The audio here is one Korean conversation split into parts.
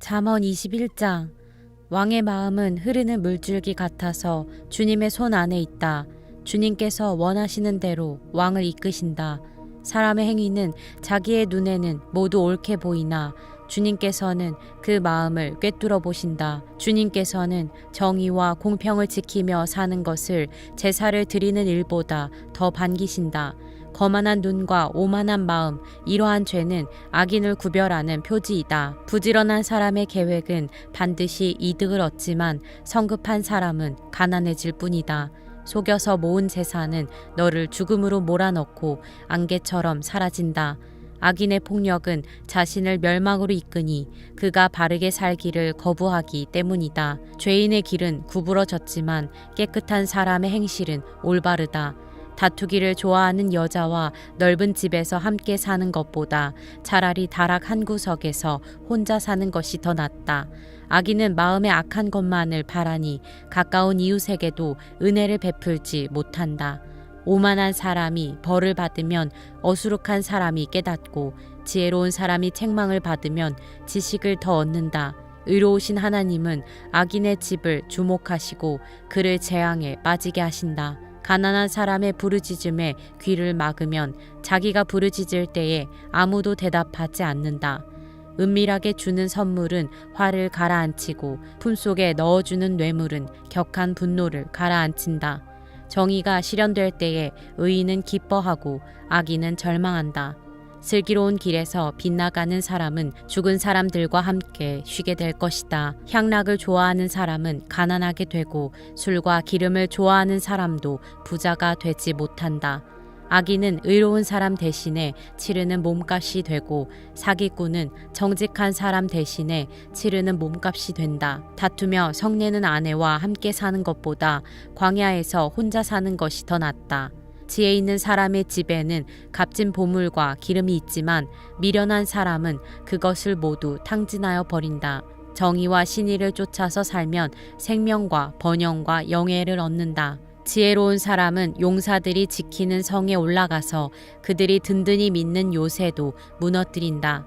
잠언 21장. 왕의 마음은 흐르는 물줄기 같아서 주님의 손 안에 있다. 주님께서 원하시는 대로 왕을 이끄신다. 사람의 행위는 자기의 눈에는 모두 옳게 보이나 주님께서는 그 마음을 꿰뚫어 보신다. 주님께서는 정의와 공평을 지키며 사는 것을 제사를 드리는 일보다 더 반기신다. 거만한 눈과 오만한 마음, 이러한 죄는 악인을 구별하는 표지이다. 부지런한 사람의 계획은 반드시 이득을 얻지만 성급한 사람은 가난해질 뿐이다. 속여서 모은 재산은 너를 죽음으로 몰아넣고 안개처럼 사라진다. 악인의 폭력은 자신을 멸망으로 이끄니 그가 바르게 살기를 거부하기 때문이다. 죄인의 길은 구부러졌지만 깨끗한 사람의 행실은 올바르다. 다투기를 좋아하는 여자와 넓은 집에서 함께 사는 것보다 차라리 다락 한 구석에서 혼자 사는 것이 더 낫다. 악인은 마음에 악한 것만을 바라니 가까운 이웃에게도 은혜를 베풀지 못한다. 오만한 사람이 벌을 받으면 어수룩한 사람이 깨닫고 지혜로운 사람이 책망을 받으면 지식을 더 얻는다. 의로우신 하나님은 악인의 집을 주목하시고 그를 재앙에 빠지게 하신다. 가난한 사람의 부르짖음에 귀를 막으면 자기가 부르짖을 때에 아무도 대답하지 않는다. 은밀하게 주는 선물은 화를 가라앉히고 품속에 넣어주는 뇌물은 격한 분노를 가라앉힌다. 정의가 실현될 때에 의인은 기뻐하고 악인은 절망한다. 슬기로운 길에서 빗나가는 사람은 죽은 사람들과 함께 쉬게 될 것이다. 향락을 좋아하는 사람은 가난하게 되고 술과 기름을 좋아하는 사람도 부자가 되지 못한다. 악인은 의로운 사람 대신에 치르는 몸값이 되고 사기꾼은 정직한 사람 대신에 치르는 몸값이 된다. 다투며 성내는 아내와 함께 사는 것보다 광야에서 혼자 사는 것이 더 낫다. 지혜 있는 사람의 집에는 값진 보물과 기름이 있지만 미련한 사람은 그것을 모두 탕진하여 버린다. 정의와 신의를 쫓아서 살면 생명과 번영과 영예를 얻는다. 지혜로운 사람은 용사들이 지키는 성에 올라가서 그들이 든든히 믿는 요새도 무너뜨린다.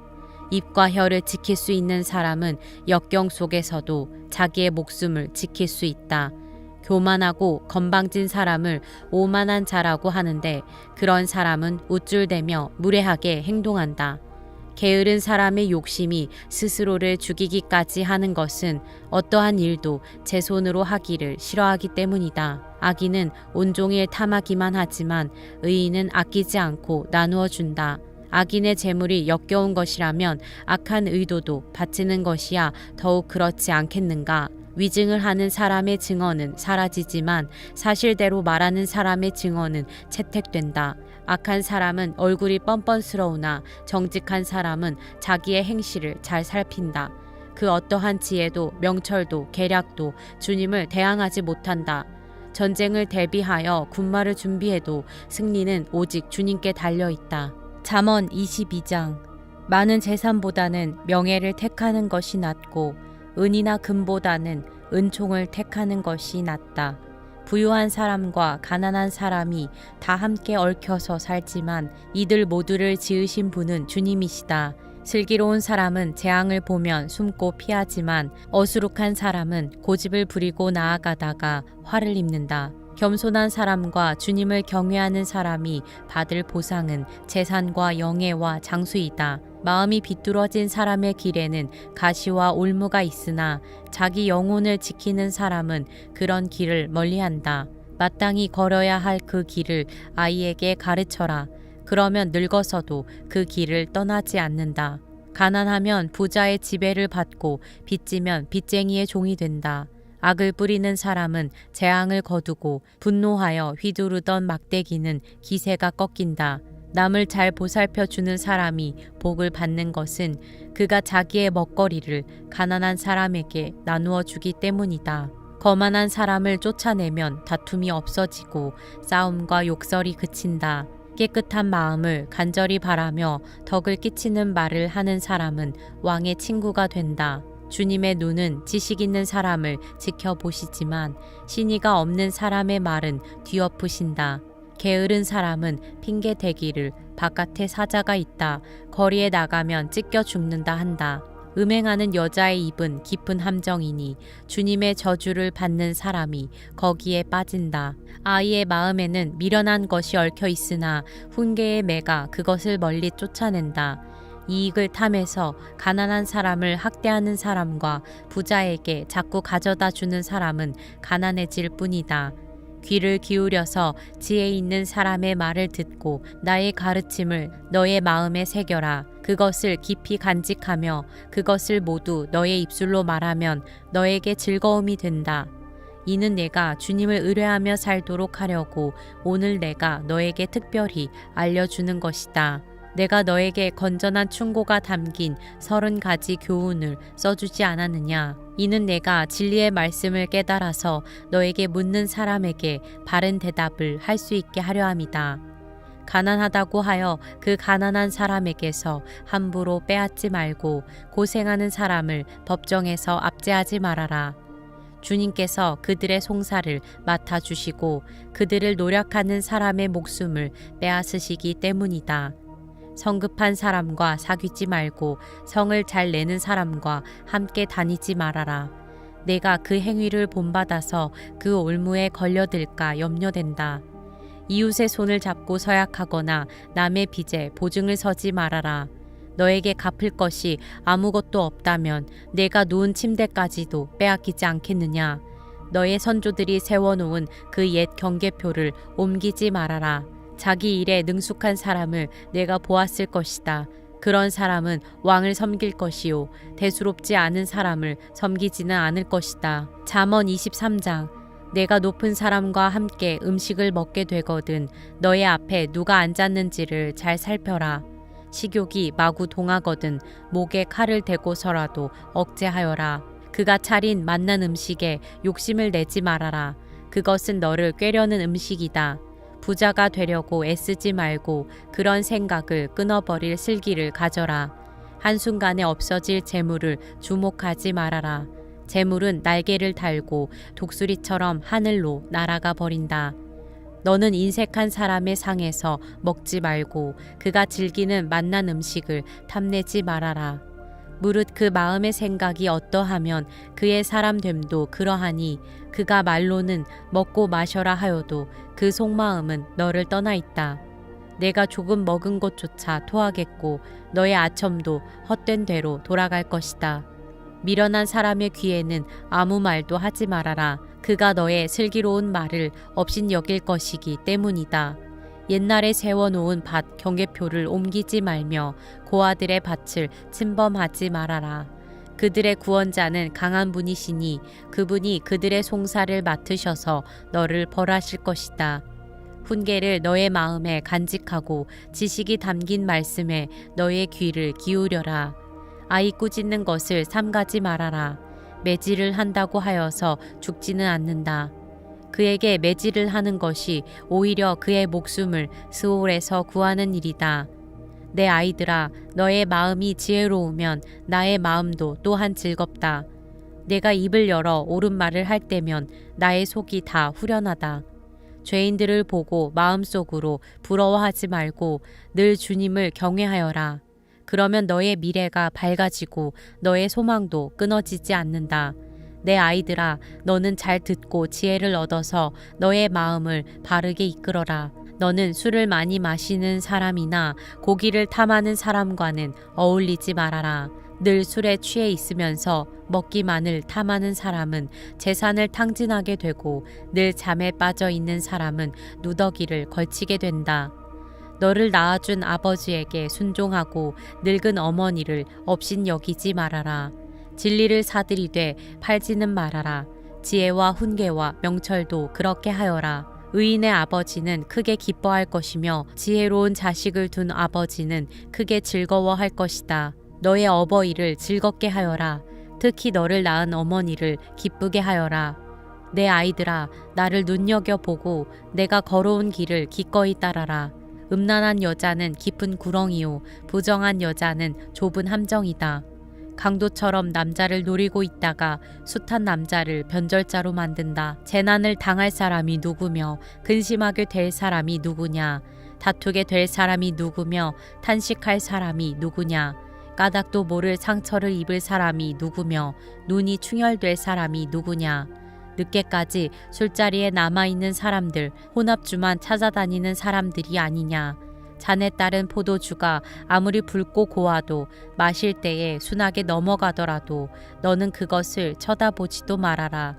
입과 혀를 지킬 수 있는 사람은 역경 속에서도 자기의 목숨을 지킬 수 있다. 교만하고 건방진 사람을 오만한 자라고 하는데 그런 사람은 우쭐대며 무례하게 행동한다. 게으른 사람의 욕심이 스스로를 죽이기까지 하는 것은 어떠한 일도 제 손으로 하기를 싫어하기 때문이다. 악인은 온종일 탐하기만 하지만 의인은 아끼지 않고 나누어 준다. 악인의 재물이 역겨운 것이라면 악한 의도도 바치는 것이야 더욱 그렇지 않겠는가? 위증을 하는 사람의 증언은 사라지지만 사실대로 말하는 사람의 증언은 채택된다. 악한 사람은 얼굴이 뻔뻔스러우나 정직한 사람은 자기의 행실을 잘 살핀다. 그 어떠한 지혜도 명철도 계략도 주님을 대항하지 못한다. 전쟁을 대비하여 군마를 준비해도 승리는 오직 주님께 달려있다. 잠언 22장. 많은 재산보다는 명예를 택하는 것이 낫고 은이나 금보다는 은총을 택하는 것이 낫다. 부유한 사람과 가난한 사람이 다 함께 얽혀서 살지만 이들 모두를 지으신 분은 주님이시다. 슬기로운 사람은 재앙을 보면 숨고 피하지만 어수룩한 사람은 고집을 부리고 나아가다가 화를 입는다. 겸손한 사람과 주님을 경외하는 사람이 받을 보상은 재산과 영예와 장수이다. 마음이 비뚤어진 사람의 길에는 가시와 올무가 있으나 자기 영혼을 지키는 사람은 그런 길을 멀리한다. 마땅히 걸어야 할 그 길을 아이에게 가르쳐라. 그러면 늙어서도 그 길을 떠나지 않는다. 가난하면 부자의 지배를 받고 빚지면 빚쟁이의 종이 된다. 악을 뿌리는 사람은 재앙을 거두고 분노하여 휘두르던 막대기는 기세가 꺾인다. 남을 잘 보살펴 주는 사람이 복을 받는 것은 그가 자기의 먹거리를 가난한 사람에게 나누어 주기 때문이다. 거만한 사람을 쫓아내면 다툼이 없어지고 싸움과 욕설이 그친다. 깨끗한 마음을 간절히 바라며 덕을 끼치는 말을 하는 사람은 왕의 친구가 된다. 주님의 눈은 지식 있는 사람을 지켜보시지만 신의가 없는 사람의 말은 뒤엎으신다. 게으른 사람은 핑계 대기를 바깥에 사자가 있다. 거리에 나가면 찢겨 죽는다 한다. 음행하는 여자의 입은 깊은 함정이니 주님의 저주를 받는 사람이 거기에 빠진다. 아이의 마음에는 미련한 것이 얽혀 있으나 훈계의 매가 그것을 멀리 쫓아낸다. 이익을 탐해서 가난한 사람을 학대하는 사람과 부자에게 자꾸 가져다 주는 사람은 가난해질 뿐이다. 귀를 기울여서 지혜 있는 사람의 말을 듣고 나의 가르침을 너의 마음에 새겨라. 그것을 깊이 간직하며 그것을 모두 너의 입술로 말하면 너에게 즐거움이 된다. 이는 내가 주님을 의뢰하며 살도록 하려고 오늘 내가 너에게 특별히 알려주는 것이다. 내가 너에게 건전한 충고가 담긴 30가지 교훈을 써주지 않았느냐. 이는 내가 진리의 말씀을 깨달아서 너에게 묻는 사람에게 바른 대답을 할 수 있게 하려 함이다. 가난하다고 하여 그 가난한 사람에게서 함부로 빼앗지 말고 고생하는 사람을 법정에서 압제하지 말아라. 주님께서 그들의 송사를 맡아주시고 그들을 노력하는 사람의 목숨을 빼앗으시기 때문이다. 성급한 사람과 사귀지 말고 성을 잘 내는 사람과 함께 다니지 말아라. 내가 그 행위를 본받아서 그 올무에 걸려들까 염려된다. 이웃의 손을 잡고 서약하거나 남의 빚에 보증을 서지 말아라. 너에게 갚을 것이 아무것도 없다면 내가 누운 침대까지도 빼앗기지 않겠느냐. 너의 선조들이 세워놓은 그 옛 경계표를 옮기지 말아라. 자기 일에 능숙한 사람을 내가 보았을 것이다. 그런 사람은 왕을 섬길 것이요 대수롭지 않은 사람을 섬기지는 않을 것이다. 잠언 23장. 내가 높은 사람과 함께 음식을 먹게 되거든 너의 앞에 누가 앉았는지를 잘 살펴라. 식욕이 마구 동하거든 목에 칼을 대고서라도 억제하여라. 그가 차린 맛난 음식에 욕심을 내지 말아라. 그것은 너를 꾀려는 음식이다. 부자가 되려고 애쓰지 말고 그런 생각을 끊어버릴 슬기를 가져라. 한순간에 없어질 재물을 주목하지 말아라. 재물은 날개를 달고 독수리처럼 하늘로 날아가 버린다. 너는 인색한 사람의 상에서 먹지 말고 그가 즐기는 맛난 음식을 탐내지 말아라. 무릇 그 마음의 생각이 어떠하면 그의 사람됨도 그러하니 그가 말로는 먹고 마셔라 하여도 그 속마음은 너를 떠나 있다. 내가 조금 먹은 것조차 토하겠고 너의 아첨도 헛된 대로 돌아갈 것이다. 미련한 사람의 귀에는 아무 말도 하지 말아라. 그가 너의 슬기로운 말을 업신 여길 것이기 때문이다. 옛날에 세워놓은 밭 경계표를 옮기지 말며 고아들의 밭을 침범하지 말아라. 그들의 구원자는 강한 분이시니 그분이 그들의 송사를 맡으셔서 너를 벌하실 것이다. 훈계를 너의 마음에 간직하고 지식이 담긴 말씀에 너의 귀를 기울여라. 아이 꾸짖는 것을 삼가지 말아라. 매질을 한다고 하여서 죽지는 않는다. 그에게 매질을 하는 것이 오히려 그의 목숨을 스올에서 구하는 일이다. 내 아이들아, 너의 마음이 지혜로우면 나의 마음도 또한 즐겁다. 내가 입을 열어 옳은 말을 할 때면 나의 속이 다 후련하다. 죄인들을 보고 마음속으로 부러워하지 말고 늘 주님을 경외하여라. 그러면 너의 미래가 밝아지고 너의 소망도 끊어지지 않는다. 내 아이들아, 너는 잘 듣고 지혜를 얻어서 너의 마음을 바르게 이끌어라. 너는 술을 많이 마시는 사람이나 고기를 탐하는 사람과는 어울리지 말아라. 늘 술에 취해 있으면서 먹기만을 탐하는 사람은 재산을 탕진하게 되고 늘 잠에 빠져 있는 사람은 누더기를 걸치게 된다. 너를 낳아준 아버지에게 순종하고 늙은 어머니를 업신여기지 말아라. 진리를 사들이되 팔지는 말아라. 지혜와 훈계와 명철도 그렇게 하여라. 의인의 아버지는 크게 기뻐할 것이며 지혜로운 자식을 둔 아버지는 크게 즐거워할 것이다. 너의 어버이를 즐겁게 하여라. 특히 너를 낳은 어머니를 기쁘게 하여라. 내 아이들아, 나를 눈여겨보고 내가 걸어온 길을 기꺼이 따라라. 음란한 여자는 깊은 구렁이요 부정한 여자는 좁은 함정이다. 강도처럼 남자를 노리고 있다가 숱한 남자를 변절자로 만든다. 재난을 당할 사람이 누구며 근심하게 될 사람이 누구냐. 다투게 될 사람이 누구며 탄식할 사람이 누구냐. 까닭도 모를 상처를 입을 사람이 누구며 눈이 충혈될 사람이 누구냐. 늦게까지 술자리에 남아있는 사람들, 혼합주만 찾아다니는 사람들이 아니냐. 잔에 따른 포도주가 아무리 붉고 고와도 마실 때에 순하게 넘어가더라도 너는 그것을 쳐다보지도 말아라.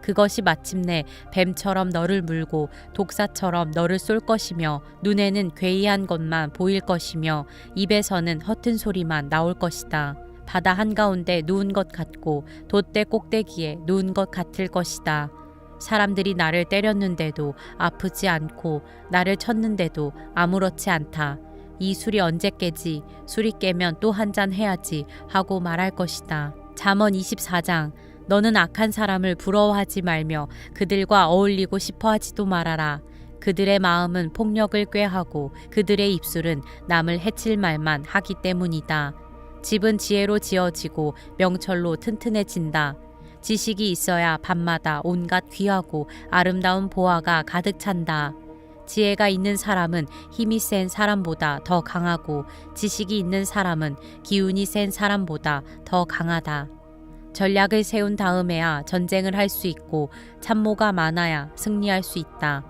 그것이 마침내 뱀처럼 너를 물고 독사처럼 너를 쏠 것이며 눈에는 괴이한 것만 보일 것이며 입에서는 허튼 소리만 나올 것이다. 바다 한가운데 누운 것 같고 돛대 꼭대기에 누운 것 같을 것이다. 사람들이 나를 때렸는데도 아프지 않고 나를 쳤는데도 아무렇지 않다. 이 술이 언제 깨지? 술이 깨면 또 한 잔 해야지 하고 말할 것이다. 잠언 24장. 너는 악한 사람을 부러워하지 말며 그들과 어울리고 싶어 하지도 말아라. 그들의 마음은 폭력을 꾀하고 그들의 입술은 남을 해칠 말만 하기 때문이다. 집은 지혜로 지어지고 명철로 튼튼해진다. 지식이 있어야 밤마다 온갖 귀하고 아름다운 보화가 가득 찬다. 지혜가 있는 사람은 힘이 센 사람보다 더 강하고 지식이 있는 사람은 기운이 센 사람보다 더 강하다. 전략을 세운 다음에야 전쟁을 할 수 있고 참모가 많아야 승리할 수 있다.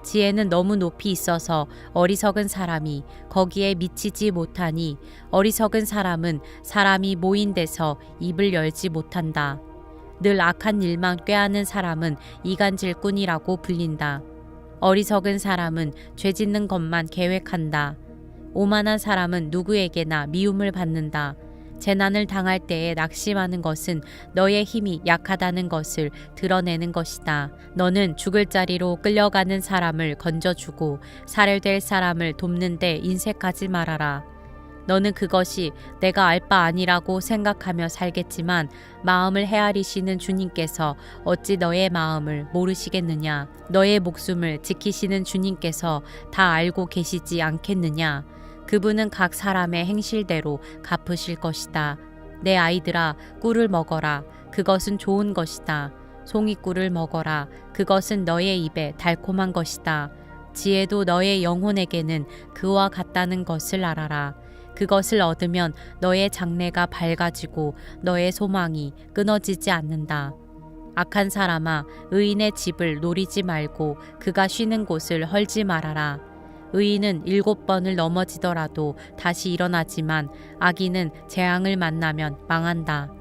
지혜는 너무 높이 있어서 어리석은 사람이 거기에 미치지 못하니 어리석은 사람은 사람이 모인 데서 입을 열지 못한다. 늘 악한 일만 꾀하는 사람은 이간질꾼이라고 불린다. 어리석은 사람은 죄 짓는 것만 계획한다. 오만한 사람은 누구에게나 미움을 받는다. 재난을 당할 때에 낙심하는 것은 너의 힘이 약하다는 것을 드러내는 것이다. 너는 죽을 자리로 끌려가는 사람을 건져주고 살해될 사람을 돕는 데 인색하지 말아라. 너는 그것이 내가 알 바 아니라고 생각하며 살겠지만 마음을 헤아리시는 주님께서 어찌 너의 마음을 모르시겠느냐. 너의 목숨을 지키시는 주님께서 다 알고 계시지 않겠느냐. 그분은 각 사람의 행실대로 갚으실 것이다. 내 아이들아, 꿀을 먹어라. 그것은 좋은 것이다. 송이꿀을 먹어라. 그것은 너의 입에 달콤한 것이다. 지혜도 너의 영혼에게는 그와 같다는 것을 알아라. 그것을 얻으면 너의 장래가 밝아지고 너의 소망이 끊어지지 않는다. 악한 사람아, 의인의 집을 노리지 말고 그가 쉬는 곳을 헐지 말아라. 의인은 7번을 넘어지더라도 다시 일어나지만 악인은 재앙을 만나면 망한다.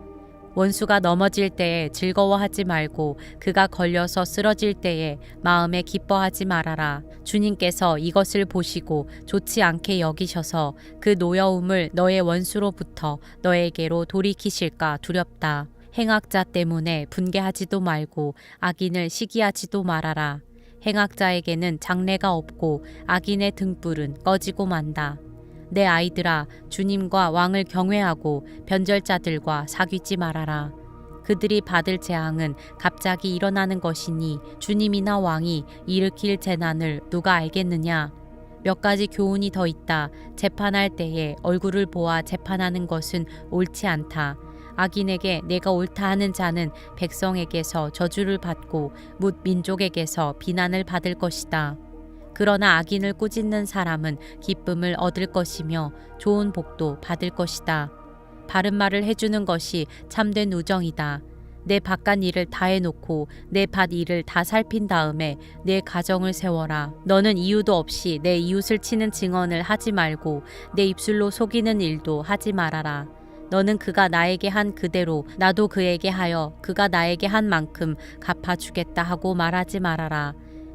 원수가 넘어질 때에 즐거워하지 말고 그가 걸려서 쓰러질 때에 마음에 기뻐하지 말아라. 주님께서 이것을 보시고 좋지 않게 여기셔서 그 노여움을 너의 원수로부터 너에게로 돌이키실까 두렵다. 행악자 때문에 분개하지도 말고 악인을 시기하지도 말아라. 행악자에게는 장래가 없고 악인의 등불은 꺼지고 만다. 내 아이들아, 주님과 왕을 경외하고 변절자들과 사귀지 말아라. 그들이 받을 재앙은 갑자기 일어나는 것이니 주님이나 왕이 일으킬 재난을 누가 알겠느냐. 몇 가지 교훈이 더 있다. 재판할 때에 얼굴을 보아 재판하는 것은 옳지 않다. 악인에게 내가 옳다 하는 자는 백성에게서 저주를 받고 뭇 민족에게서 비난을 받을 것이다. 그러나 악인을 꾸짖는 사람은 기쁨을 얻을 것이며 좋은 복도 받을 것이다. 바른 말을 해주는 것이 참된 우정이다. 내 바깥 일을 다 해놓고 내 밭 일을 다 살핀 다음에 내 가정을 세워라. 너는 이유도 없이 내 이웃을 치는 증언을 하지 말고 내 입술로 속이는 일도 하지 말아라. 너는 그가 나에게 한 그대로 나도 그에게 하여 그가 나에게 한 만큼 갚아주겠다 하고 말하지 말아라.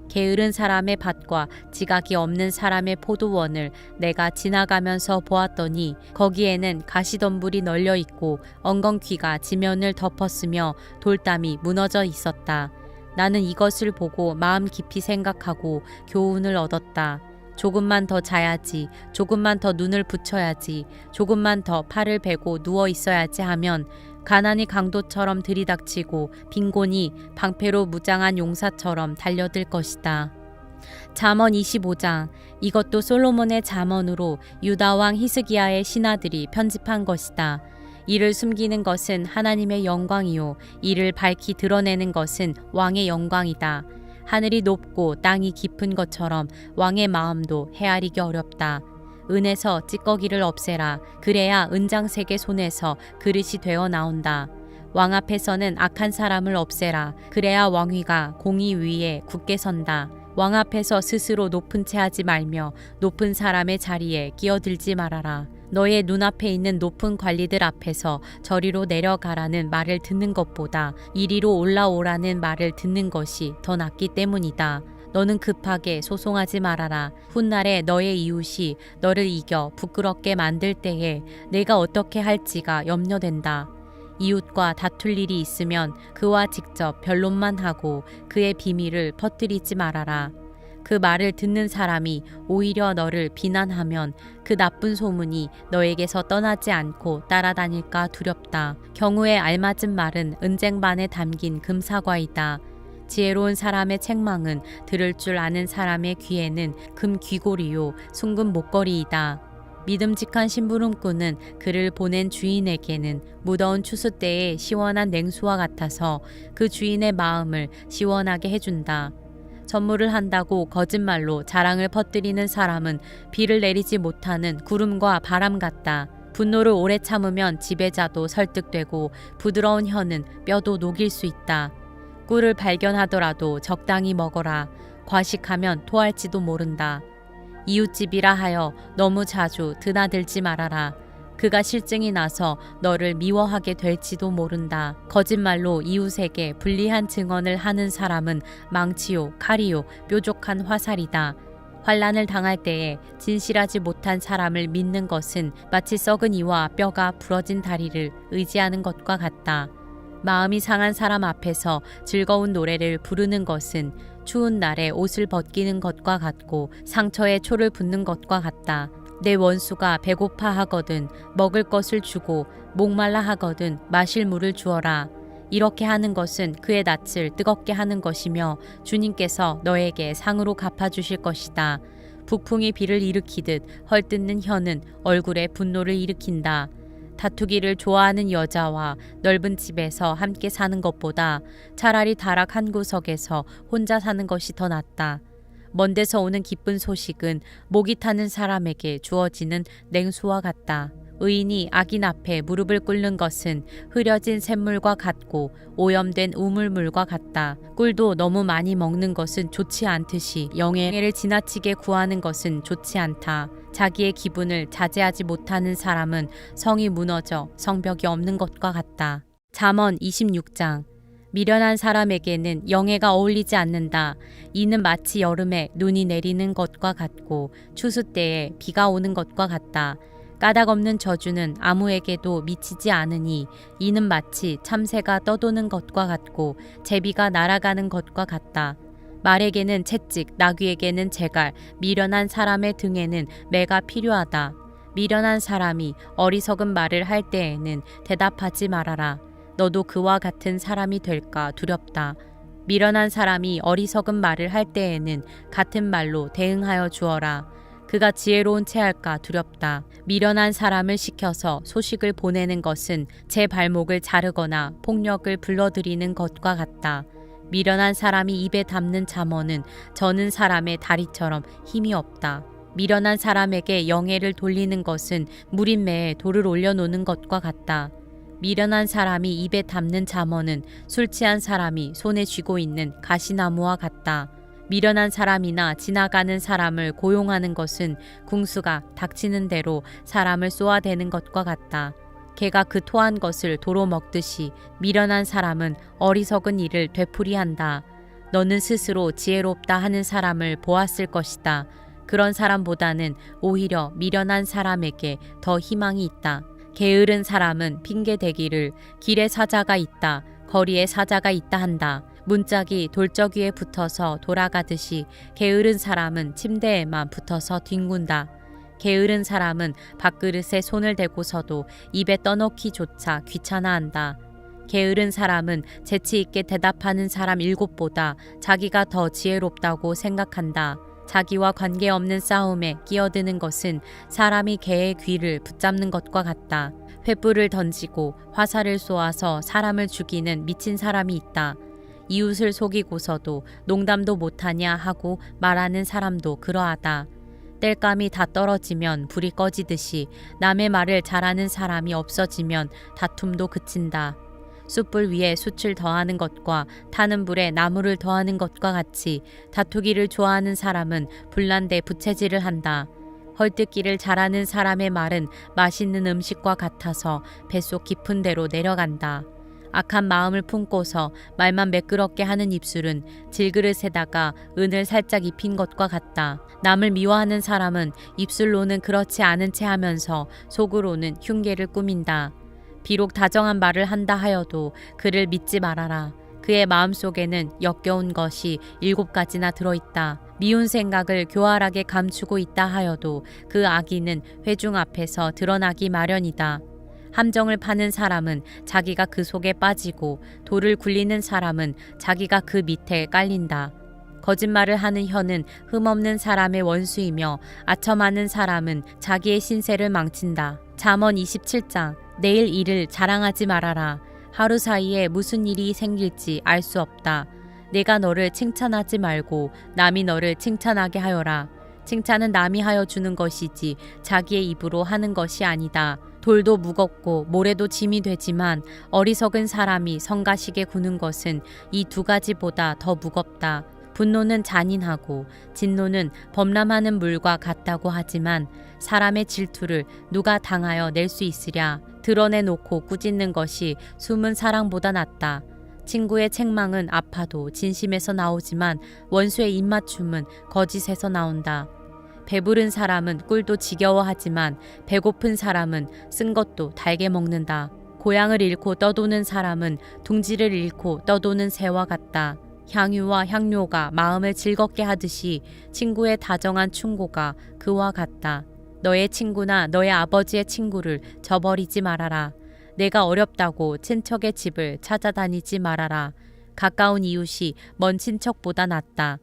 게으른 사람의 밭과 지각이 없는 사람의 포도원을 내가 지나가면서 보았더니 거기에는 가시덤불이 널려 있고 엉겅퀴가 지면을 덮었으며 돌담이 무너져 있었다. 나는 이것을 보고 마음 깊이 생각하고 교훈을 얻었다. 조금만 더 자야지, 조금만 더 눈을 붙여야지, 조금만 더 팔을 베고 누워 있어야지 하면 가난이 강도처럼 들이닥치고 빈곤이 방패로 무장한 용사처럼 달려들 것이다. 잠언 25장. 이것도 솔로몬의 잠언으로 유다 왕 히스기야의 신하들이 편집한 것이다. 이를 숨기는 것은 하나님의 영광이요 이를 밝히 드러내는 것은 왕의 영광이다. 하늘이 높고 땅이 깊은 것처럼 왕의 마음도 헤아리기 어렵다. 은에서 찌꺼기를 없애라. 그래야 은장색의 손에서 그릇이 되어 나온다. 왕 앞에서는 악한 사람을 없애라. 그래야 왕위가 공의 위에 굳게 선다. 왕 앞에서 스스로 높은 채 하지 말며 높은 사람의 자리에 끼어들지 말아라. 너의 눈앞에 있는 높은 관리들 앞에서 저리로 내려가라는 말을 듣는 것보다 이리로 올라오라는 말을 듣는 것이 더 낫기 때문이다. 너는 급하게 소송하지 말아라. 훗날에 너의 이웃이 너를 이겨 부끄럽게 만들 때에 내가 어떻게 할지가 염려된다. 이웃과 다툴 일이 있으면 그와 직접 변론만 하고 그의 비밀을 퍼뜨리지 말아라. 그 말을 듣는 사람이 오히려 너를 비난하면 그 나쁜 소문이 너에게서 떠나지 않고 따라다닐까 두렵다. 경우에 알맞은 말은 은쟁반에 담긴 금사과이다. 지혜로운 사람의 책망은 들을 줄 아는 사람의 귀에는 금 귀고리요 순금 목걸이이다. 믿음직한 심부름꾼은 그를 보낸 주인에게는 무더운 추수 때의 시원한 냉수와 같아서 그 주인의 마음을 시원하게 해준다. 선물을 한다고 거짓말로 자랑을 퍼뜨리는 사람은 비를 내리지 못하는 구름과 바람 같다. 분노를 오래 참으면 지배자도 설득되고 부드러운 혀는 뼈도 녹일 수 있다. 꿀을 발견하더라도 적당히 먹어라. 과식하면 토할지도 모른다. 이웃집이라 하여 너무 자주 드나들지 말아라. 그가 실증이 나서 너를 미워하게 될지도 모른다. 거짓말로 이웃에게 불리한 증언을 하는 사람은 망치요, 칼이요, 뾰족한 화살이다. 환난을 당할 때에 진실하지 못한 사람을 믿는 것은 마치 썩은 이와 뼈가 부러진 다리를 의지하는 것과 같다. 마음이 상한 사람 앞에서 즐거운 노래를 부르는 것은 추운 날에 옷을 벗기는 것과 같고 상처에 초를 붓는 것과 같다. 내 원수가 배고파 하거든 먹을 것을 주고 목말라 하거든 마실 물을 주어라. 이렇게 하는 것은 그의 낯을 뜨겁게 하는 것이며 주님께서 너에게 상으로 갚아주실 것이다. 북풍이 비를 일으키듯 헐뜯는 혀는 얼굴에 분노를 일으킨다. 다투기를 좋아하는 여자와 넓은 집에서 함께 사는 것보다 차라리 다락 한 구석에서 혼자 사는 것이 더 낫다. 먼 데서 오는 기쁜 소식은 목이 타는 사람에게 주어지는 냉수와 같다. 의인이 악인 앞에 무릎을 꿇는 것은 흐려진 샘물과 같고 오염된 우물물과 같다. 꿀도 너무 많이 먹는 것은 좋지 않듯이 영예를 지나치게 구하는 것은 좋지 않다. 자기의 기분을 자제하지 못하는 사람은 성이 무너져 성벽이 없는 것과 같다. 잠언 26장. 미련한 사람에게는 영예가 어울리지 않는다. 이는 마치 여름에 눈이 내리는 것과 같고 추수 때에 비가 오는 것과 같다. 까닭 없는 저주는 아무에게도 미치지 않으니 이는 마치 참새가 떠도는 것과 같고 제비가 날아가는 것과 같다. 말에게는 채찍, 나귀에게는 재갈, 미련한 사람의 등에는 매가 필요하다. 미련한 사람이 어리석은 말을 할 때에는 대답하지 말아라. 너도 그와 같은 사람이 될까 두렵다. 미련한 사람이 어리석은 말을 할 때에는 같은 말로 대응하여 주어라. 그가 지혜로운 채 할까 두렵다. 미련한 사람을 시켜서 소식을 보내는 것은 제 발목을 자르거나 폭력을 불러들이는 것과 같다. 미련한 사람이 입에 담는 잠언은 저는 사람의 다리처럼 힘이 없다. 미련한 사람에게 영예를 돌리는 것은 무린매에 돌을 올려놓는 것과 같다. 미련한 사람이 입에 담는 잠언은 술 취한 사람이 손에 쥐고 있는 가시나무와 같다. 미련한 사람이나 지나가는 사람을 고용하는 것은 궁수가 닥치는 대로 사람을 쏘아대는 것과 같다. 개가 그 토한 것을 도로 먹듯이 미련한 사람은 어리석은 일을 되풀이한다. 너는 스스로 지혜롭다 하는 사람을 보았을 것이다. 그런 사람보다는 오히려 미련한 사람에게 더 희망이 있다. 게으른 사람은 핑계대기를 길에 사자가 있다, 거리에 사자가 있다 한다. 문짝이 돌적 위에 붙어서 돌아가듯이 게으른 사람은 침대에만 붙어서 뒹군다. 게으른 사람은 밥그릇에 손을 대고서도 입에 떠넣기조차 귀찮아한다. 게으른 사람은 재치 있게 대답하는 사람 7보다 자기가 더 지혜롭다고 생각한다. 자기와 관계없는 싸움에 끼어드는 것은 사람이 개의 귀를 붙잡는 것과 같다. 횃불을 던지고 화살을 쏘아서 사람을 죽이는 미친 사람이 있다. 이웃을 속이고서도 농담도 못하냐 하고 말하는 사람도 그러하다. 땔감이 다 떨어지면 불이 꺼지듯이 남의 말을 잘하는 사람이 없어지면 다툼도 그친다. 숯불 위에 숯을 더하는 것과 타는 불에 나무를 더하는 것과 같이 다투기를 좋아하는 사람은 불난데 부채질을 한다. 헐뜯기를 잘하는 사람의 말은 맛있는 음식과 같아서 뱃속 깊은 데로 내려간다. 악한 마음을 품고서 말만 매끄럽게 하는 입술은 질그릇에다가 은을 살짝 입힌 것과 같다. 남을 미워하는 사람은 입술로는 그렇지 않은 채 하면서 속으로는 흉계를 꾸민다. 비록 다정한 말을 한다 하여도 그를 믿지 말아라. 그의 마음속에는 역겨운 것이 7가지나 들어있다. 미운 생각을 교활하게 감추고 있다 하여도 그 악의는 회중 앞에서 드러나기 마련이다. 함정을 파는 사람은 자기가 그 속에 빠지고 돌을 굴리는 사람은 자기가 그 밑에 깔린다. 거짓말을 하는 혀는 흠없는 사람의 원수이며 아첨하는 사람은 자기의 신세를 망친다. 잠언 27장 내일 일을 자랑하지 말아라. 하루 사이에 무슨 일이 생길지 알 수 없다. 내가 너를 칭찬하지 말고 남이 너를 칭찬하게 하여라. 칭찬은 남이 하여 주는 것이지 자기의 입으로 하는 것이 아니다. 돌도 무겁고 모래도 짐이 되지만 어리석은 사람이 성가시게 구는 것은 이 2가지보다 더 무겁다. 분노는 잔인하고 진노는 범람하는 물과 같다고 하지만 사람의 질투를 누가 당하여 낼 수 있으랴. 드러내놓고 꾸짖는 것이 숨은 사랑보다 낫다. 친구의 책망은 아파도 진심에서 나오지만 원수의 입맞춤은 거짓에서 나온다. 배부른 사람은 꿀도 지겨워하지만 배고픈 사람은 쓴 것도 달게 먹는다. 고향을 잃고 떠도는 사람은 둥지를 잃고 떠도는 새와 같다. 향유와 향료가 마음을 즐겁게 하듯이 친구의 다정한 충고가 그와 같다. 너의 친구나 너의 아버지의 친구를 저버리지 말아라. 내가 어렵다고 친척의 집을 찾아다니지 말아라. 가까운 이웃이 먼 친척보다 낫다.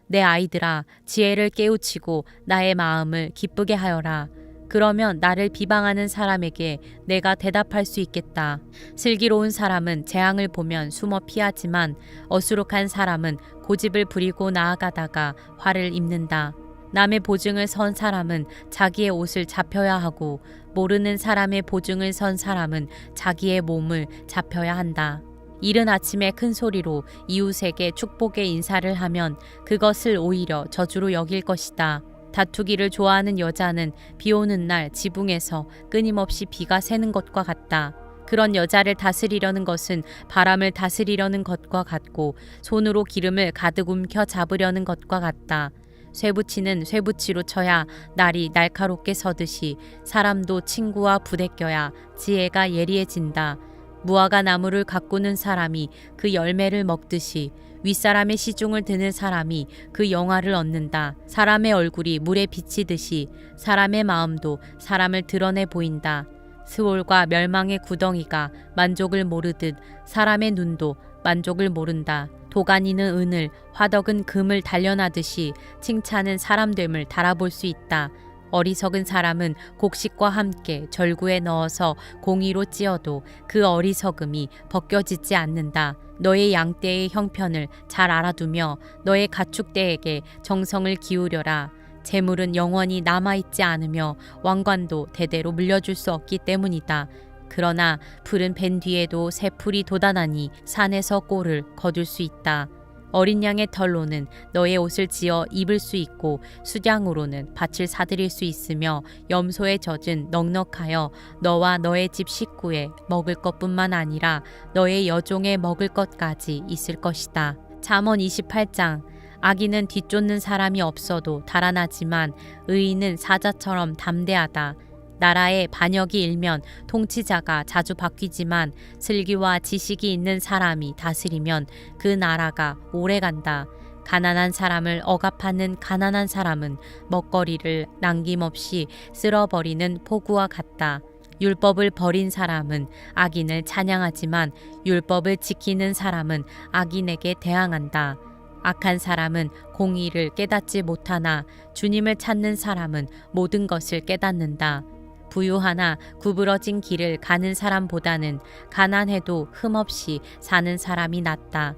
내 아이들아, 지혜를 깨우치고 나의 마음을 기쁘게 하여라. 그러면 나를 비방하는 사람에게 내가 대답할 수 있겠다. 슬기로운 사람은 재앙을 보면 숨어 피하지만 어수룩한 사람은 고집을 부리고 나아가다가 화를 입는다. 남의 보증을 선 사람은 자기의 옷을 잡혀야 하고 모르는 사람의 보증을 선 사람은 자기의 몸을 잡혀야 한다. 이른 아침에 큰 소리로 이웃에게 축복의 인사를 하면 그것을 오히려 저주로 여길 것이다. 다투기를 좋아하는 여자는 비 오는 날 지붕에서 끊임없이 비가 새는 것과 같다. 그런 여자를 다스리려는 것은 바람을 다스리려는 것과 같고 손으로 기름을 가득 움켜 잡으려는 것과 같다. 쇠붙이는 쇠붙이로 쳐야 날이 날카롭게 서듯이 사람도 친구와 부대껴야 지혜가 예리해진다. 무화과 나무를 가꾸는 사람이 그 열매를 먹듯이 윗사람의 시중을 드는 사람이 그 영화를 얻는다. 사람의 얼굴이 물에 비치듯이 사람의 마음도 사람을 드러내 보인다. 스올과 멸망의 구덩이가 만족을 모르듯 사람의 눈도 만족을 모른다. 도가니는 은을, 화덕은 금을 단련하듯이 칭찬은 사람됨을 달아볼 수 있다. 어리석은 사람은 곡식과 함께 절구에 넣어서 공의로 찧어도 그 어리석음이 벗겨지지 않는다. 너의 양떼의 형편을 잘 알아두며 너의 가축대에게 정성을 기울여라. 재물은 영원히 남아있지 않으며 왕관도 대대로 물려줄 수 없기 때문이다. 그러나 풀은 벤 뒤에도 새 풀이 돋아나니 산에서 꼴을 거둘 수 있다. 어린 양의 털로는 너의 옷을 지어 입을 수 있고 수량으로는 밭을 사들일 수 있으며 염소의 젖은 넉넉하여 너와 너의 집 식구에 먹을 것뿐만 아니라 너의 여종에 먹을 것까지 있을 것이다. 잠언 28장 악인은 뒤쫓는 사람이 없어도 달아나지만 의인은 사자처럼 담대하다. 나라에 반역이 일면 통치자가 자주 바뀌지만 슬기와 지식이 있는 사람이 다스리면 그 나라가 오래간다. 가난한 사람을 억압하는 가난한 사람은 먹거리를 남김없이 쓸어버리는 포구와 같다. 율법을 버린 사람은 악인을 찬양하지만 율법을 지키는 사람은 악인에게 대항한다. 악한 사람은 공의를 깨닫지 못하나 주님을 찾는 사람은 모든 것을 깨닫는다. 부유하나 구부러진 길을 가는 사람보다는 가난해도 흠없이 사는 사람이 낫다.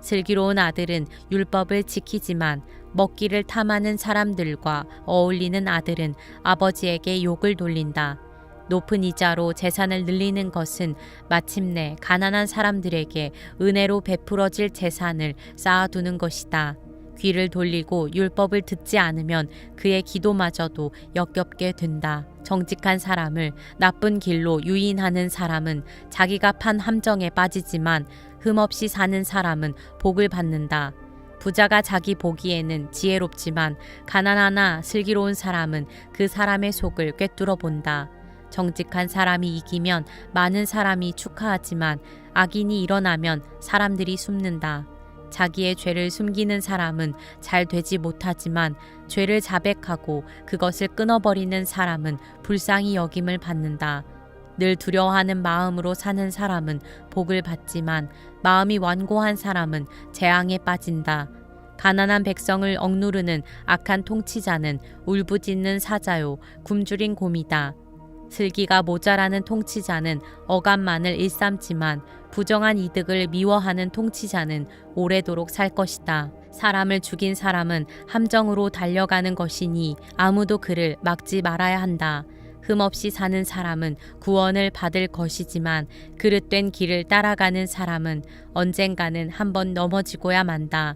슬기로운 아들은 율법을 지키지만 먹기를 탐하는 사람들과 어울리는 아들은 아버지에게 욕을 돌린다. 높은 이자로 재산을 늘리는 것은 마침내 가난한 사람들에게 은혜로 베풀어질 재산을 쌓아두는 것이다. 귀를 돌리고 율법을 듣지 않으면 그의 기도마저도 역겹게 된다. 정직한 사람을 나쁜 길로 유인하는 사람은 자기가 판 함정에 빠지지만 흠없이 사는 사람은 복을 받는다. 부자가 자기 보기에는 지혜롭지만 가난하나 슬기로운 사람은 그 사람의 속을 꿰뚫어 본다. 정직한 사람이 이기면 많은 사람이 축하하지만 악인이 일어나면 사람들이 숨는다. 자기의 죄를 숨기는 사람은 잘 되지 못하지만 죄를 자백하고 그것을 끊어버리는 사람은 불쌍히 여김을 받는다. 늘 두려워하는 마음으로 사는 사람은 복을 받지만 마음이 완고한 사람은 재앙에 빠진다. 가난한 백성을 억누르는 악한 통치자는 울부짖는 사자요 굶주린 곰이다. 슬기가 모자라는 통치자는 어감만을 일삼지만 부정한 이득을 미워하는 통치자는 오래도록 살 것이다. 사람을 죽인 사람은 함정으로 달려가는 것이니 아무도 그를 막지 말아야 한다. 흠없이 사는 사람은 구원을 받을 것이지만 그릇된 길을 따라가는 사람은 언젠가는 한번 넘어지고야 만다.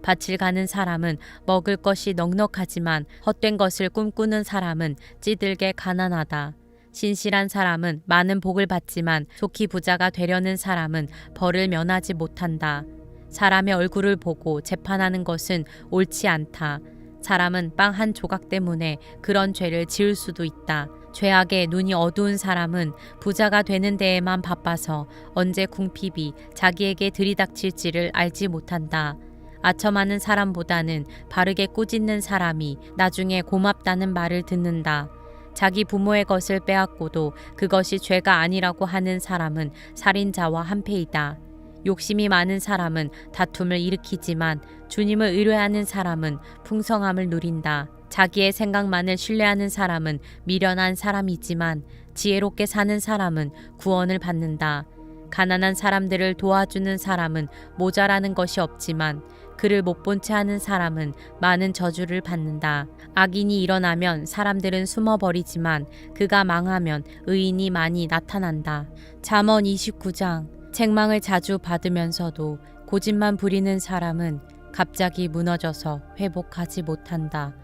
밭을 가는 사람은 먹을 것이 넉넉하지만 헛된 것을 꿈꾸는 사람은 찌들게 가난하다. 신실한 사람은 많은 복을 받지만 속히 부자가 되려는 사람은 벌을 면하지 못한다. 사람의 얼굴을 보고 재판하는 것은 옳지 않다. 사람은 빵 한 조각 때문에 그런 죄를 지을 수도 있다. 죄악에 눈이 어두운 사람은 부자가 되는 데에만 바빠서 언제 궁핍이 자기에게 들이닥칠지를 알지 못한다. 아첨하는 사람보다는 바르게 꾸짖는 사람이 나중에 고맙다는 말을 듣는다. 자기 부모의 것을 빼앗고도 그것이 죄가 아니라고 하는 사람은 살인자와 한패이다. 욕심이 많은 사람은 다툼을 일으키지만 주님을 의뢰하는 사람은 풍성함을 누린다. 자기의 생각만을 신뢰하는 사람은 미련한 사람이지만 지혜롭게 사는 사람은 구원을 받는다. 가난한 사람들을 도와주는 사람은 모자라는 것이 없지만 그를 못 본 채 하는 사람은 많은 저주를 받는다. 악인이 일어나면 사람들은 숨어버리지만 그가 망하면 의인이 많이 나타난다. 잠언 29장. 책망을 자주 받으면서도 고집만 부리는 사람은 갑자기 무너져서 회복하지 못한다.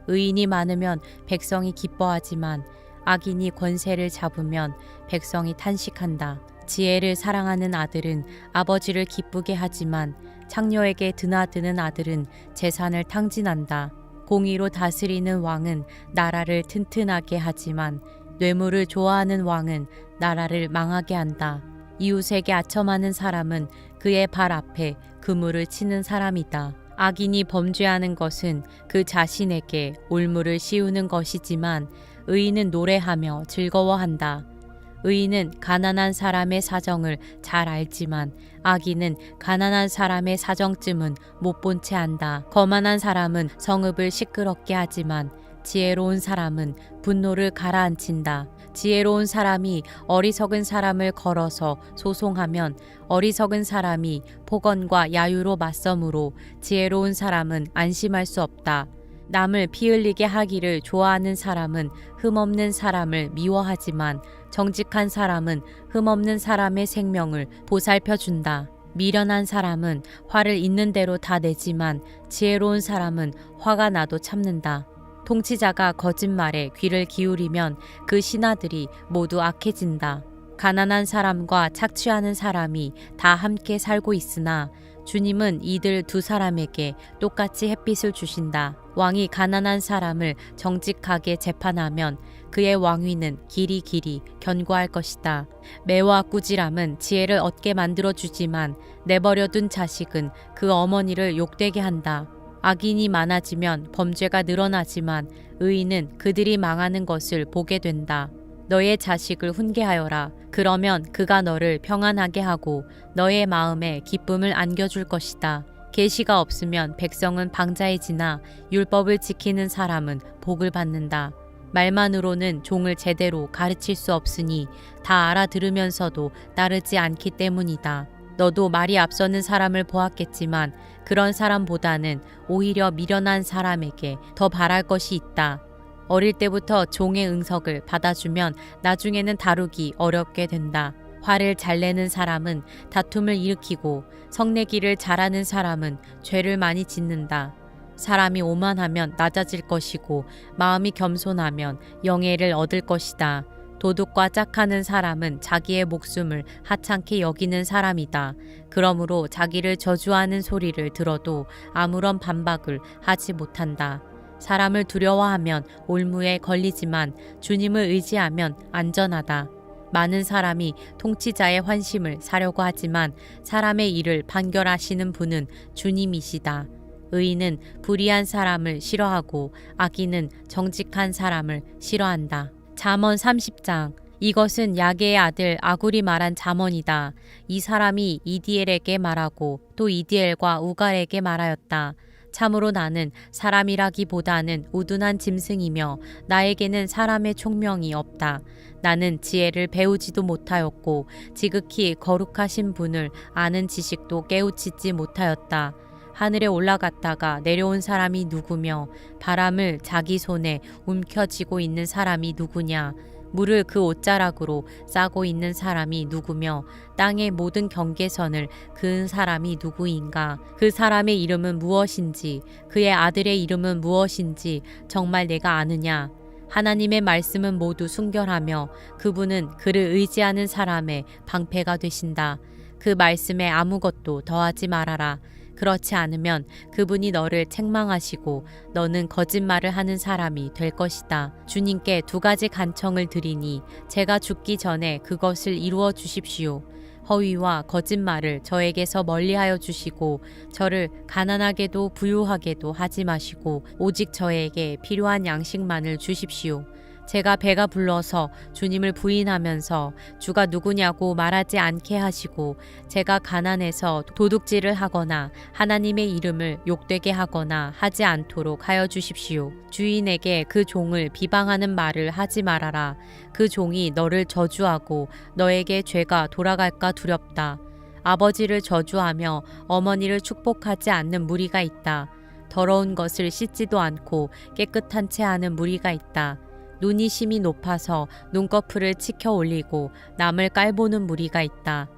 의인이 많으면 백성이 기뻐하지만 악인이 권세를 잡으면 백성이 탄식한다. 지혜를 사랑하는 아들은 아버지를 기쁘게 하지만 창녀에게 드나드는 아들은 재산을 탕진한다. 공의로 다스리는 왕은 나라를 튼튼하게 하지만 뇌물을 좋아하는 왕은 나라를 망하게 한다. 이웃에게 아첨하는 사람은 그의 발 앞에 그물을 치는 사람이다. 악인이 범죄하는 것은 그 자신에게 올무를 씌우는 것이지만 의인은 노래하며 즐거워한다. 의인은 가난한 사람의 사정을 잘 알지만 악인은 가난한 사람의 사정쯤은 못 본 채 안다. 거만한 사람은 성읍을 시끄럽게 하지만 지혜로운 사람은 분노를 가라앉힌다. 지혜로운 사람이 어리석은 사람을 걸어서 소송하면 어리석은 사람이 폭언과 야유로 맞서므로 지혜로운 사람은 안심할 수 없다. 남을 피 흘리게 하기를 좋아하는 사람은 흠없는 사람을 미워하지만 정직한 사람은 흠없는 사람의 생명을 보살펴 준다. 미련한 사람은 화를 있는 대로 다 내지만 지혜로운 사람은 화가 나도 참는다. 통치자가 거짓말에 귀를 기울이면 그 신하들이 모두 악해진다. 가난한 사람과 착취하는 사람이 다 함께 살고 있으나 주님은 이들 두 사람에게 똑같이 햇빛을 주신다. 왕이 가난한 사람을 정직하게 재판하면 그의 왕위는 길이 견고할 것이다. 매와 꾸지람은 지혜를 얻게 만들어주지만 내버려둔 자식은 그 어머니를 욕되게 한다. 악인이 많아지면 범죄가 늘어나지만 의인은 그들이 망하는 것을 보게 된다. 너의 자식을 훈계하여라. 그러면 그가 너를 평안하게 하고 너의 마음에 기쁨을 안겨줄 것이다. 계시가 없으면 백성은 방자해지나 율법을 지키는 사람은 복을 받는다. 말만으로는 종을 제대로 가르칠 수 없으니 다 알아들으면서도 따르지 않기 때문이다. 너도 말이 앞서는 사람을 보았겠지만 그런 사람보다는 오히려 미련한 사람에게 더 바랄 것이 있다. 어릴 때부터 종의 응석을 받아주면 나중에는 다루기 어렵게 된다. 화를 잘 내는 사람은 다툼을 일으키고 성내기를 잘하는 사람은 죄를 많이 짓는다. 사람이 오만하면 낮아질 것이고 마음이 겸손하면 영예를 얻을 것이다. 도둑과 짝하는 사람은 자기의 목숨을 하찮게 여기는 사람이다. 그러므로 자기를 저주하는 소리를 들어도 아무런 반박을 하지 못한다. 사람을 두려워하면 올무에 걸리지만 주님을 의지하면 안전하다. 많은 사람이 통치자의 환심을 사려고 하지만 사람의 일을 판결하시는 분은 주님이시다. 의인은 불의한 사람을 싫어하고 악인은 정직한 사람을 싫어한다. 잠언 30장. 이것은 야게의 아들 아굴이 말한 잠언이다. 이 사람이 이디엘에게 말하고 또 이디엘과 우갈에게 말하였다. 참으로 나는 사람이라기보다는 우둔한 짐승이며 나에게는 사람의 총명이 없다. 나는 지혜를 배우지도 못하였고 지극히 거룩하신 분을 아는 지식도 깨우치지 못하였다. 하늘에 올라갔다가 내려온 사람이 누구며 바람을 자기 손에 움켜쥐고 있는 사람이 누구냐. 물을 그 옷자락으로 싸고 있는 사람이 누구며 땅의 모든 경계선을 그은 사람이 누구인가. 그 사람의 이름은 무엇인지 그의 아들의 이름은 무엇인지 정말 내가 아느냐. 하나님의 말씀은 모두 순결하며 그분은 그를 의지하는 사람의 방패가 되신다. 그 말씀에 아무것도 더하지 말아라. 그렇지 않으면 그분이 너를 책망하시고 너는 거짓말을 하는 사람이 될 것이다. 주님께 두 가지 간청을 드리니 제가 죽기 전에 그것을 이루어 주십시오. 허위와 거짓말을 저에게서 멀리하여 주시고 저를 가난하게도 부유하게도 하지 마시고 오직 저에게 필요한 양식만을 주십시오. 제가 배가 불러서 주님을 부인하면서 주가 누구냐고 말하지 않게 하시고 제가 가난해서 도둑질을 하거나 하나님의 이름을 욕되게 하거나 하지 않도록 하여 주십시오. 주인에게 그 종을 비방하는 말을 하지 말아라. 그 종이 너를 저주하고 너에게 죄가 돌아갈까 두렵다. 아버지를 저주하며 어머니를 축복하지 않는 무리가 있다. 더러운 것을 씻지도 않고 깨끗한 채 하는 무리가 있다. 눈이 심히 높아서 눈꺼풀을 치켜 올리고 남을 깔보는 무리가 있다.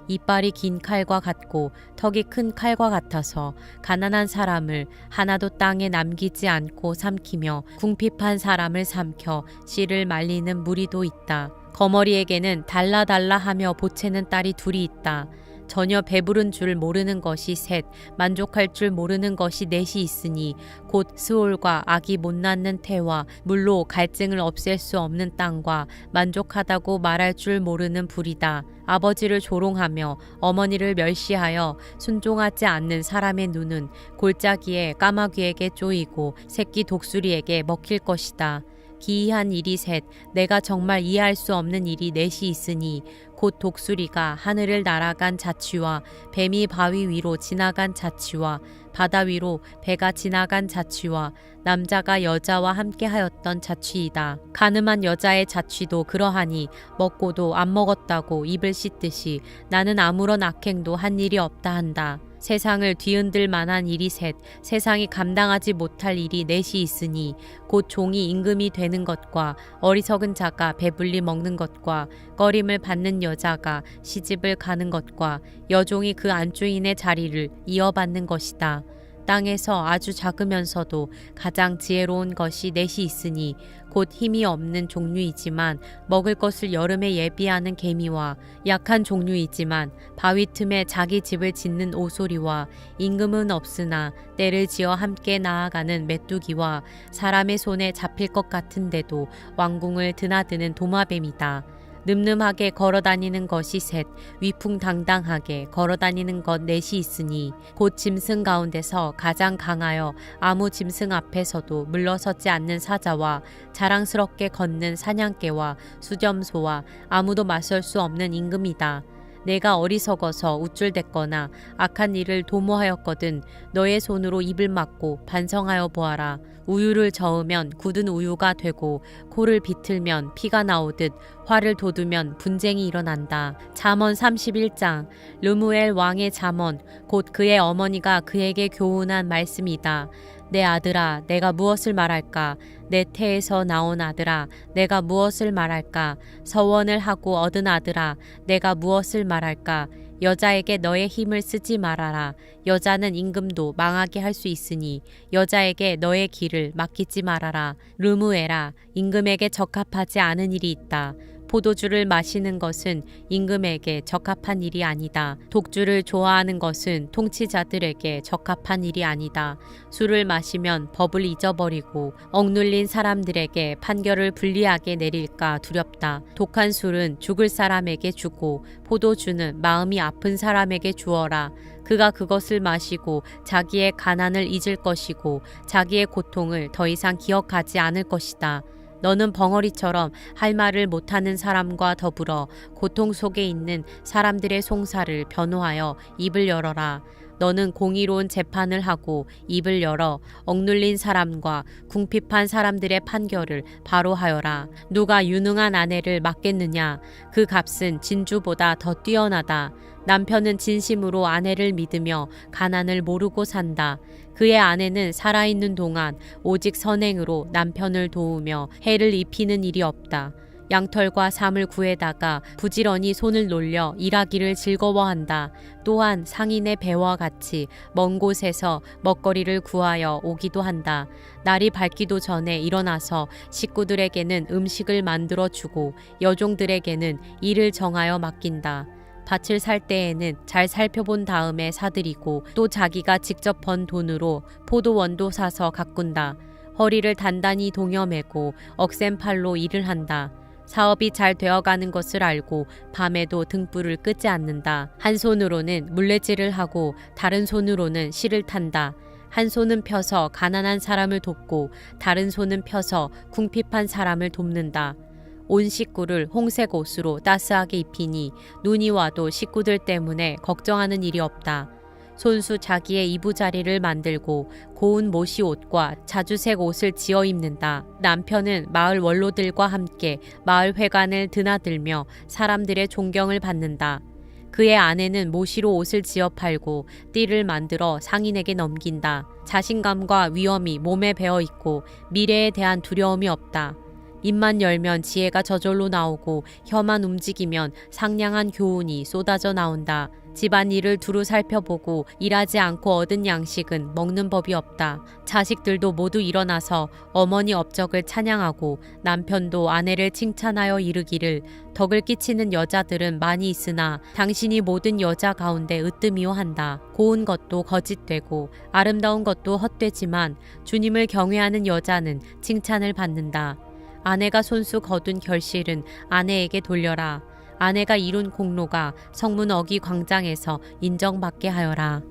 이빨이 긴 칼과 같고 턱이 큰 칼과 같아서 가난한 사람을 하나도 땅에 남기지 않고 삼키며 궁핍한 사람을 삼켜 씨를 말리는 무리도 있다. 거머리에게는 달라달라 하며 보채는 딸이 둘이 있다. 전혀 배부른 줄 모르는 것이 셋, 만족할 줄 모르는 것이 넷이 있으니 곧 스올과 악이 못 낳는 태와 물로 갈증을 없앨 수 없는 땅과 만족하다고 말할 줄 모르는 불이다. 아버지를 조롱하며 어머니를 멸시하여 순종하지 않는 사람의 눈은 골짜기에 까마귀에게 쪼이고 새끼 독수리에게 먹힐 것이다. 기이한 일이 셋, 내가 정말 이해할 수 없는 일이 넷이 있으니 곧 독수리가 하늘을 날아간 자취와 뱀이 바위 위로 지나간 자취와 바다 위로 배가 지나간 자취와 남자가 여자와 함께 하였던 자취이다. 가늠한 여자의 자취도 그러하니 먹고도 안 먹었다고 입을 씻듯이 나는 아무런 악행도 한 일이 없다 한다. 세상을 뒤흔들 만한 일이 셋, 세상이 감당하지 못할 일이 넷이 있으니 곧 종이 임금이 되는 것과 어리석은 자가 배불리 먹는 것과 꺼림을 받는 여자가 시집을 가는 것과 여종이 그 안주인의 자리를 이어받는 것이다. 땅에서 아주 작으면서도 가장 지혜로운 것이 넷이 있으니 곧 힘이 없는 종류이지만 먹을 것을 여름에 예비하는 개미와 약한 종류이지만 바위 틈에 자기 집을 짓는 오소리와 임금은 없으나 때를 지어 함께 나아가는 메뚜기와 사람의 손에 잡힐 것 같은데도 왕궁을 드나드는 도마뱀이다. 늠름하게 걸어다니는 것이 셋, 위풍당당하게 걸어다니는 것 넷이 있으니 곧 짐승 가운데서 가장 강하여 아무 짐승 앞에서도 물러서지 않는 사자와 자랑스럽게 걷는 사냥개와 수점소와 아무도 맞설 수 없는 임금이다. 내가 어리석어서 우쭐댔거나 악한 일을 도모하였거든 너의 손으로 입을 막고 반성하여 보아라. 우유를 저으면 굳은 우유가 되고 코를 비틀면 피가 나오듯 화를 돋우면 분쟁이 일어난다. 잠언 31장. 르무엘 왕의 잠언, 곧 그의 어머니가 그에게 교훈한 말씀이다. 내 아들아, 내가 무엇을 말할까? 내 태에서 나온 아들아, 내가 무엇을 말할까? 서원을 하고 얻은 아들아, 내가 무엇을 말할까? 여자에게 너의 힘을 쓰지 말아라. 여자는 임금도 망하게 할 수 있으니 여자에게 너의 길을 맡기지 말아라. 르무엘아, 임금에게 적합하지 않은 일이 있다. 포도주를 마시는 것은 임금에게 적합한 일이 아니다. 독주를 좋아하는 것은 통치자들에게 적합한 일이 아니다. 술을 마시면 법을 잊어버리고 억눌린 사람들에게 판결을 불리하게 내릴까 두렵다. 독한 술은 죽을 사람에게 주고 포도주는 마음이 아픈 사람에게 주어라. 그가 그것을 마시고 자기의 가난을 잊을 것이고 자기의 고통을 더 이상 기억하지 않을 것이다. 너는 벙어리처럼 할 말을 못하는 사람과 더불어 고통 속에 있는 사람들의 송사를 변호하여 입을 열어라. 너는 공의로운 재판을 하고 입을 열어 억눌린 사람과 궁핍한 사람들의 판결을 바로 하여라. 누가 유능한 아내를 맡겠느냐? 그 값은 진주보다 더 뛰어나다. 남편은 진심으로 아내를 믿으며 가난을 모르고 산다. 그의 아내는 살아있는 동안 오직 선행으로 남편을 도우며 해를 입히는 일이 없다. 양털과 삶을 구해다가 부지런히 손을 놀려 일하기를 즐거워한다. 또한 상인의 배와 같이 먼 곳에서 먹거리를 구하여 오기도 한다. 날이 밝기도 전에 일어나서 식구들에게는 음식을 만들어 주고 여종들에게는 일을 정하여 맡긴다. 밭을 살 때에는 잘 살펴본 다음에 사들이고 또 자기가 직접 번 돈으로 포도원도 사서 가꾼다. 허리를 단단히 동여매고 억센 팔로 일을 한다. 사업이 잘 되어가는 것을 알고 밤에도 등불을 끄지 않는다. 한 손으로는 물레질을 하고 다른 손으로는 실을 탄다. 한 손은 펴서 가난한 사람을 돕고 다른 손은 펴서 궁핍한 사람을 돕는다. 온 식구를 홍색 옷으로 따스하게 입히니 눈이 와도 식구들 때문에 걱정하는 일이 없다. 손수 자기의 이부자리를 만들고 고운 모시 옷과 자주색 옷을 지어 입는다. 남편은 마을 원로들과 함께 마을 회관을 드나들며 사람들의 존경을 받는다. 그의 아내는 모시로 옷을 지어 팔고 띠를 만들어 상인에게 넘긴다. 자신감과 위엄이 몸에 배어 있고 미래에 대한 두려움이 없다. 입만 열면 지혜가 저절로 나오고 혀만 움직이면 상냥한 교훈이 쏟아져 나온다. 집안일을 두루 살펴보고 일하지 않고 얻은 양식은 먹는 법이 없다. 자식들도 모두 일어나서 어머니 업적을 찬양하고 남편도 아내를 칭찬하여 이르기를 덕을 끼치는 여자들은 많이 있으나 당신이 모든 여자 가운데 으뜸이요 한다. 고운 것도 거짓되고 아름다운 것도 헛되지만 주님을 경외하는 여자는 칭찬을 받는다. 아내가 손수 거둔 결실은 아내에게 돌려라. 아내가 이룬 공로가 성문 어기 광장에서 인정받게 하여라.